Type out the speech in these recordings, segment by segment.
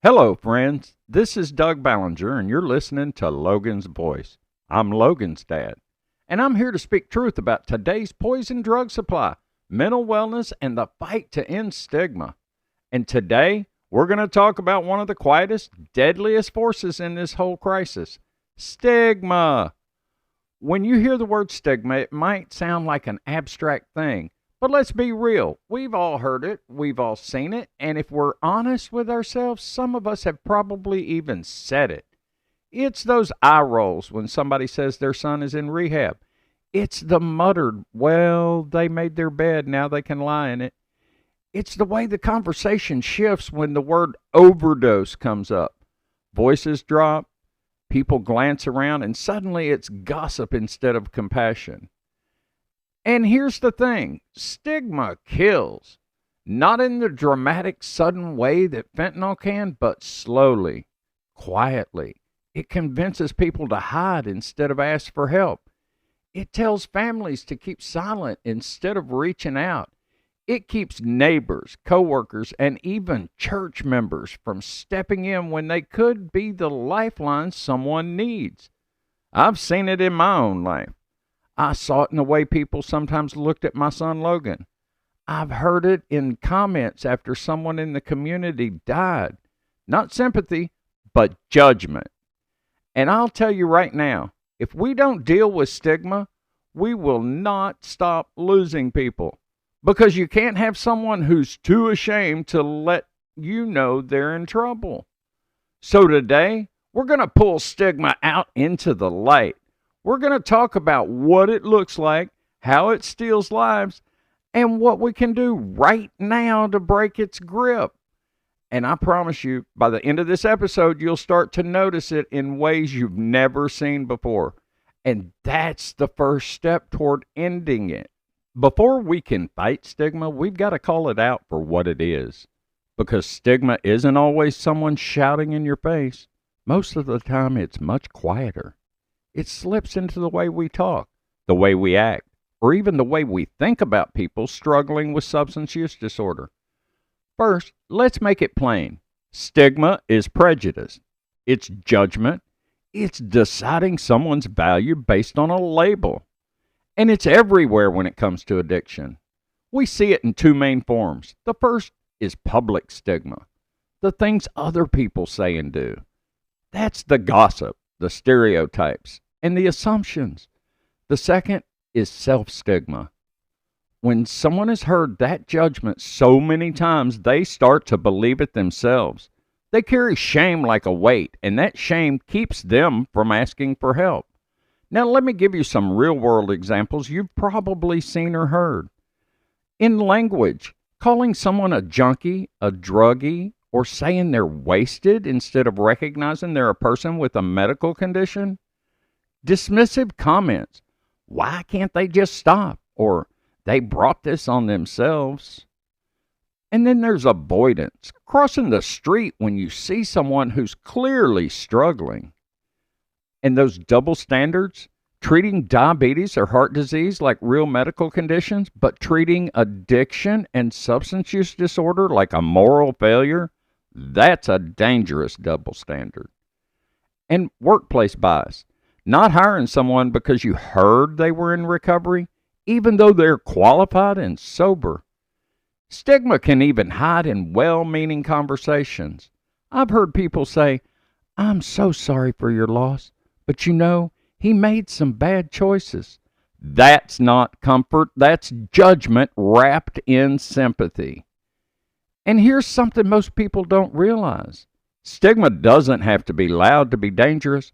Hello, friends. This is Doug Ballinger, and you're listening to Logan's Voice. I'm Logan's dad, and I'm here to speak truth about today's poison drug supply, mental wellness, and the fight to end stigma. And today, we're going to talk about one of the quietest, deadliest forces in this whole crisis, stigma. When you hear the word stigma, it might sound like an abstract thing. But let's be real. We've all heard it. We've all seen it. And if we're honest with ourselves, some of us have probably even said it. It's those eye rolls when somebody says their son is in rehab. It's the muttered, well, they made their bed, now they can lie in it. It's the way the conversation shifts when the word overdose comes up. Voices drop, people glance around, and suddenly it's gossip instead of compassion. And here's the thing, stigma kills. Not in the dramatic, sudden way that fentanyl can, but slowly, quietly. It convinces people to hide instead of ask for help. It tells families to keep silent instead of reaching out. It keeps neighbors, coworkers, and even church members from stepping in when they could be the lifeline someone needs. I've seen it in my own life. I saw it in the way people sometimes looked at my son Logan. I've heard it in comments after someone in the community died. Not sympathy, but judgment. And I'll tell you right now, if we don't deal with stigma, we will not stop losing people. Because you can't have someone who's too ashamed to let you know they're in trouble. So today, we're going to pull stigma out into the light. We're going to talk about what it looks like, how it steals lives, and what we can do right now to break its grip. And I promise you, by the end of this episode, you'll start to notice it in ways you've never seen before. And that's the first step toward ending it. Before we can fight stigma, we've got to call it out for what it is. Because stigma isn't always someone shouting in your face. Most of the time, it's much quieter. It slips into the way we talk, the way we act, or even the way we think about people struggling with substance use disorder. First, let's make it plain. Stigma is prejudice. It's judgment. It's deciding someone's value based on a label. And it's everywhere when it comes to addiction. We see it in two main forms. The first is public stigma, the things other people say and do. That's the gossip, the stereotypes, and the assumptions. The second is self-stigma. When someone has heard that judgment so many times, they start to believe it themselves. They carry shame like a weight, and that shame keeps them from asking for help. Now, let me give you some real-world examples you've probably seen or heard. In language, calling someone a junkie, a druggie, or saying they're wasted instead of recognizing they're a person with a medical condition. Dismissive comments. Why can't they just stop? Or they brought this on themselves. And then there's avoidance. Crossing the street when you see someone who's clearly struggling. And those double standards. Treating diabetes or heart disease like real medical conditions, but treating addiction and substance use disorder like a moral failure. That's a dangerous double standard. And workplace bias. Not hiring someone because you heard they were in recovery, even though they're qualified and sober. Stigma can even hide in well-meaning conversations. I've heard people say, I'm so sorry for your loss, but you know, he made some bad choices. That's not comfort, that's judgment wrapped in sympathy. And here's something most people don't realize. Stigma doesn't have to be loud to be dangerous.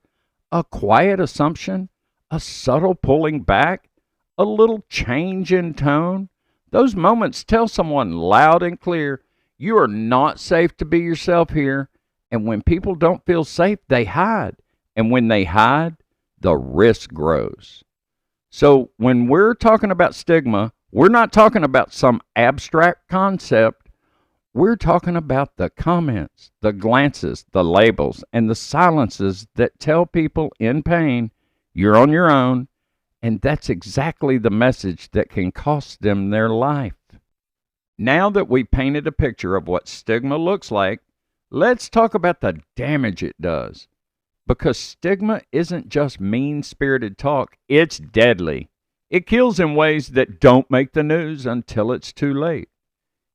A quiet assumption, a subtle pulling back, a little change in tone. Those moments tell someone loud and clear, you are not safe to be yourself here. And when people don't feel safe, they hide. And when they hide, the risk grows. So when we're talking about stigma, we're not talking about some abstract concept. We're talking about the comments, the glances, the labels, and the silences that tell people in pain, you're on your own, and that's exactly the message that can cost them their life. Now that we've painted a picture of what stigma looks like, Let's talk about the damage it does. Because stigma isn't just mean spirited talk, it's deadly. It kills in ways that don't make the news until it's too late.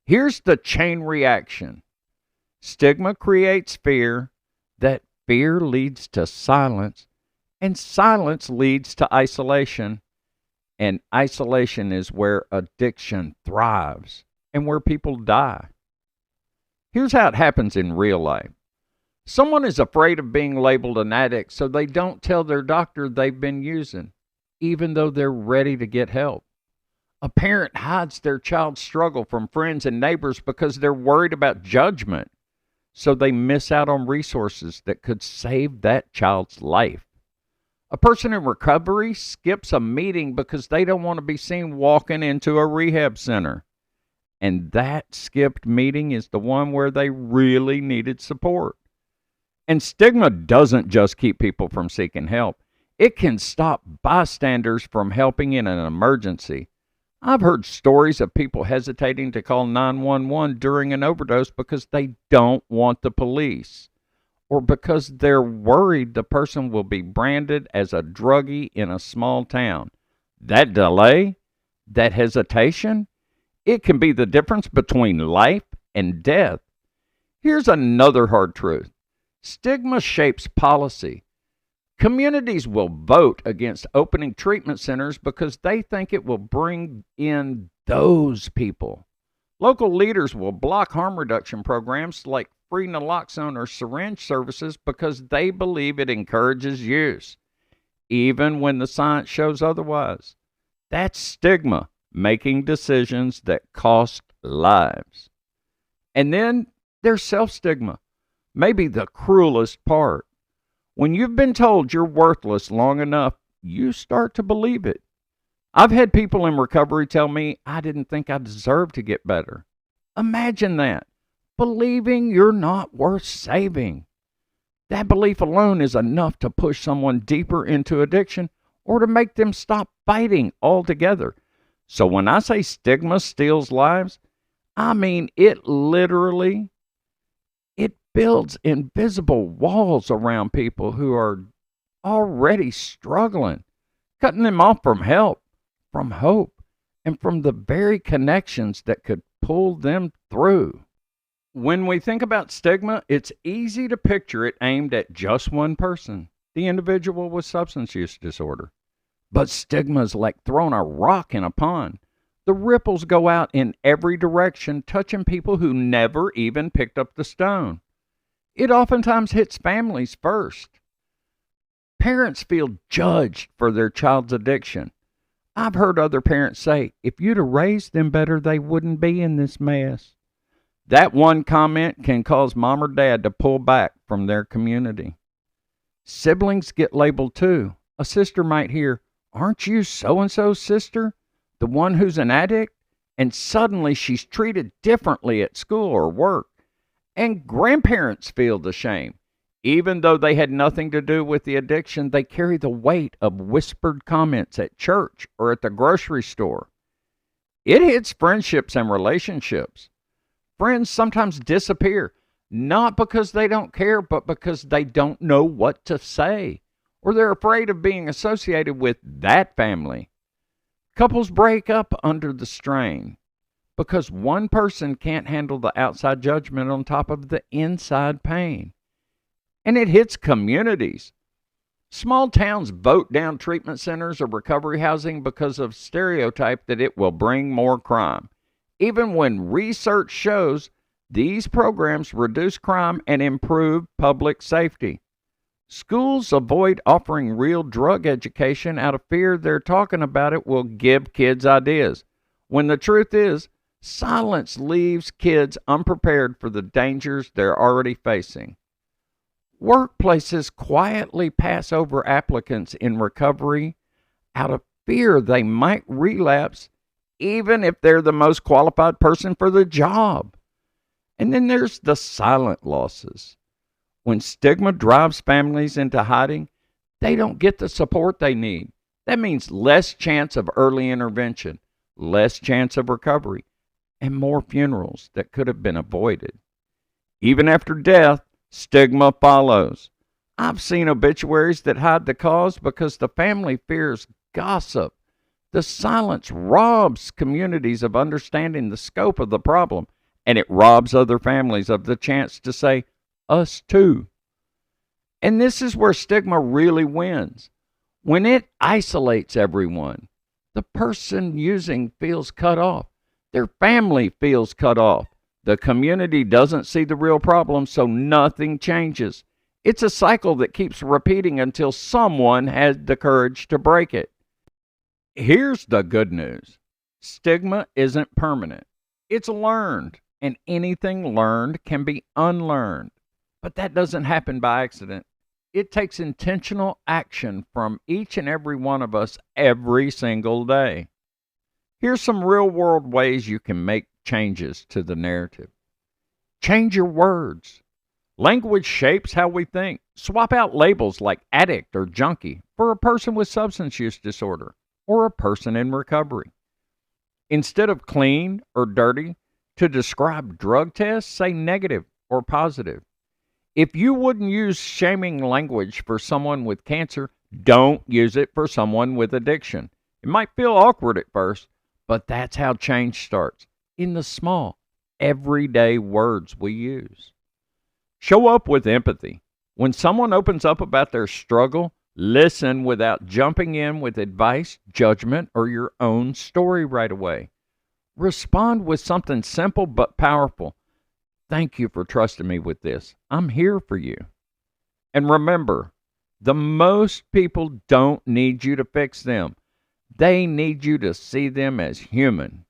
Here's the chain reaction: stigma creates fear, that fear leads to silence, and silence leads to isolation. And isolation is where addiction thrives and where people die. Here's how it happens in real life. Someone is afraid of being labeled an addict, so they don't tell their doctor they've been using, even though they're ready to get help. A parent hides their child's struggle from friends and neighbors because they're worried about judgment, so they miss out on resources that could save that child's life. A person in recovery skips a meeting because they don't want to be seen walking into a rehab center. And that skipped meeting is the one where they really needed support. And stigma doesn't just keep people from seeking help. It can stop bystanders from helping in an emergency. I've heard stories of people hesitating to call 911 during an overdose because they don't want the police, or because they're worried the person will be branded as a druggie in a small town. That delay, that hesitation, it can be the difference between life and death. Here's another hard truth: stigma shapes policy. Communities will vote against opening treatment centers because they think it will bring in those people. Local leaders will block harm reduction programs like free naloxone or syringe services because they believe it encourages use, even when the science shows otherwise. That's stigma making decisions that cost lives. And then there's self-stigma, maybe the cruelest part. When you've been told you're worthless long enough, you start to believe it. I've had people in recovery tell me I didn't think I deserved to get better. Imagine that, believing you're not worth saving. That belief alone is enough to push someone deeper into addiction or to make them stop fighting altogether. So when I say stigma steals lives, I mean it literally. It builds invisible walls around people who are already struggling, cutting them off from help, from hope, and from the very connections that could pull them through. When we think about stigma, it's easy to picture it aimed at just one person, the individual with substance use disorder. But stigma is like throwing a rock in a pond. The ripples go out in every direction, touching people who never even picked up the stone. It oftentimes hits families first. Parents feel judged for their child's addiction. I've heard other parents say, if you'd have raised them better, they wouldn't be in this mess. That one comment can cause mom or dad to pull back from their community. Siblings get labeled too. A sister might hear, aren't you so-and-so's sister? The one who's an addict? And suddenly she's treated differently at school or work. And grandparents feel the shame. Even though they had nothing to do with the addiction, they carry the weight of whispered comments at church or at the grocery store. It hits friendships and relationships. Friends sometimes disappear, not because they don't care, but because they don't know what to say, or they're afraid of being associated with that family. Couples break up under the strain because one person can't handle the outside judgment on top of the inside pain. And it hits communities. Small towns vote down treatment centers or recovery housing because of stereotype that it will bring more crime, even when research shows these programs reduce crime and improve public safety. Schools avoid offering real drug education out of fear they're talking about it will give kids ideas, when the truth is, silence leaves kids unprepared for the dangers they're already facing. Workplaces quietly pass over applicants in recovery out of fear they might relapse, even if they're the most qualified person for the job. And then there's the silent losses. When stigma drives families into hiding, they don't get the support they need. That means less chance of early intervention, less chance of recovery, and more funerals that could have been avoided. Even after death, stigma follows. I've seen obituaries that hide the cause because the family fears gossip. The silence robs communities of understanding the scope of the problem, and it robs other families of the chance to say, us too. And this is where stigma really wins. When it isolates everyone, the person using feels cut off. Their family feels cut off. The community doesn't see the real problem, so nothing changes. It's a cycle that keeps repeating until someone has the courage to break it. Here's the good news. Stigma isn't permanent. It's learned, and anything learned can be unlearned. But that doesn't happen by accident. It takes intentional action from each and every one of us every single day. Here's some real world ways you can make changes to the narrative. Change your words. Language shapes how we think. Swap out labels like addict or junkie for a person with substance use disorder or a person in recovery. Instead of clean or dirty, to describe drug tests, say negative or positive. If you wouldn't use shaming language for someone with cancer, don't use it for someone with addiction. It might feel awkward at first, but that's how change starts, in the small, everyday words we use. Show up with empathy. When someone opens up about their struggle, listen without jumping in with advice, judgment, or your own story right away. Respond with something simple but powerful. Thank you for trusting me with this. I'm here for you. And remember, the most people don't need you to fix them. They need you to see them as human.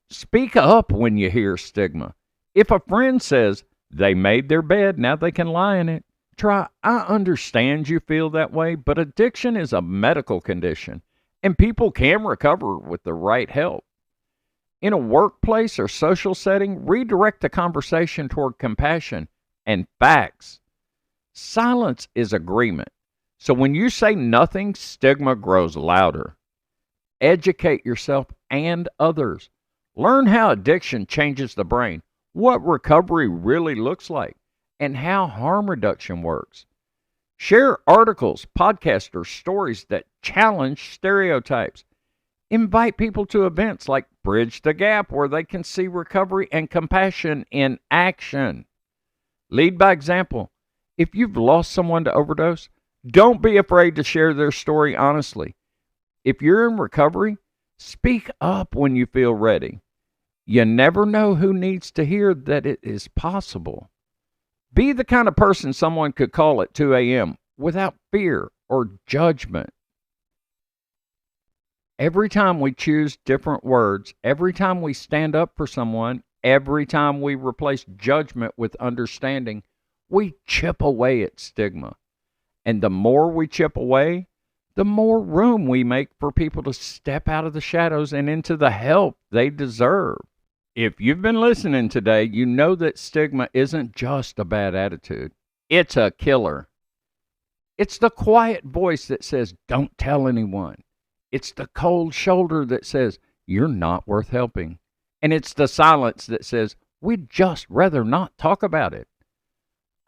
Speak up when you hear stigma. If a friend says they made their bed, now they can lie in it, try, I understand you feel that way, but addiction is a medical condition, and people can recover with the right help. In a workplace or social setting, redirect the conversation toward compassion and facts. Silence is agreement. So when you say nothing, stigma grows louder. Educate yourself and others. Learn how addiction changes the brain, what recovery really looks like, and how harm reduction works. Share articles, podcasts, or stories that challenge stereotypes. Invite people to events like Bridge the Gap where they can see recovery and compassion in action. Lead by example. If you've lost someone to overdose, don't be afraid to share their story honestly. If you're in recovery, speak up when you feel ready. You never know who needs to hear that it is possible. Be the kind of person someone could call at 2 a.m. without fear or judgment. Every time we choose different words, every time we stand up for someone, every time we replace judgment with understanding, we chip away at stigma. And the more we chip away, the more room we make for people to step out of the shadows and into the help they deserve. If you've been listening today, you know that stigma isn't just a bad attitude. It's a killer. It's the quiet voice that says, don't tell anyone. It's the cold shoulder that says, you're not worth helping. And it's the silence that says, we'd just rather not talk about it.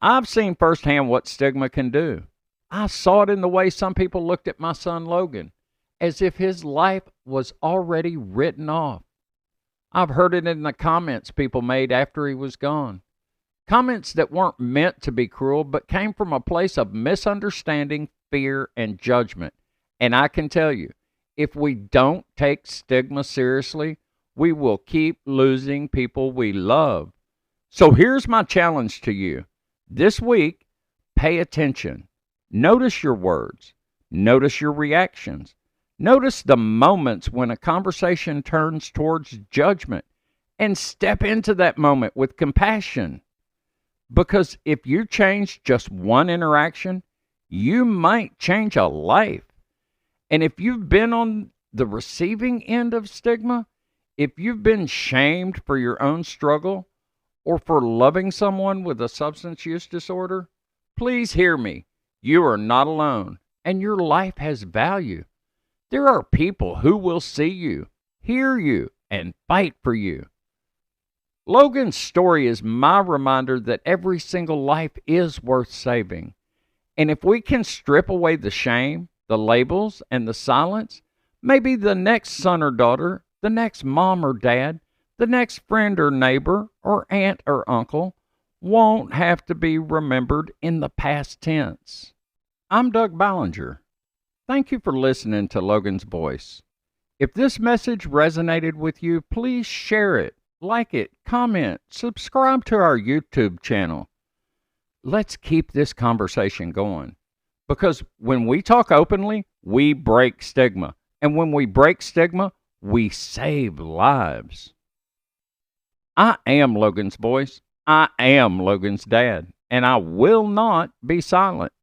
I've seen firsthand what stigma can do. I saw it in the way some people looked at my son Logan, as if his life was already written off. I've heard it in the comments people made after he was gone. Comments that weren't meant to be cruel, but came from a place of misunderstanding, fear, and judgment. And I can tell you, if we don't take stigma seriously, we will keep losing people we love. So here's my challenge to you. This week, pay attention. Notice your words. Notice your reactions. Notice the moments when a conversation turns towards judgment, and step into that moment with compassion. Because if you change just one interaction, you might change a life. And if you've been on the receiving end of stigma, if you've been shamed for your own struggle or for loving someone with a substance use disorder, please hear me. You are not alone, and your life has value. There are people who will see you, hear you, and fight for you. Logan's story is my reminder that every single life is worth saving. And if we can strip away the shame, the labels, and the silence, maybe the next son or daughter, the next mom or dad, the next friend or neighbor, or aunt or uncle won't have to be remembered in the past tense. I'm Doug Ballinger. Thank you for listening to Logan's Voice. If this message resonated with you, please share it, like it, comment, subscribe to our YouTube channel. Let's keep this conversation going. Because when we talk openly, we break stigma. And when we break stigma, we save lives. I am Logan's voice. I am Logan's dad. And I will not be silent.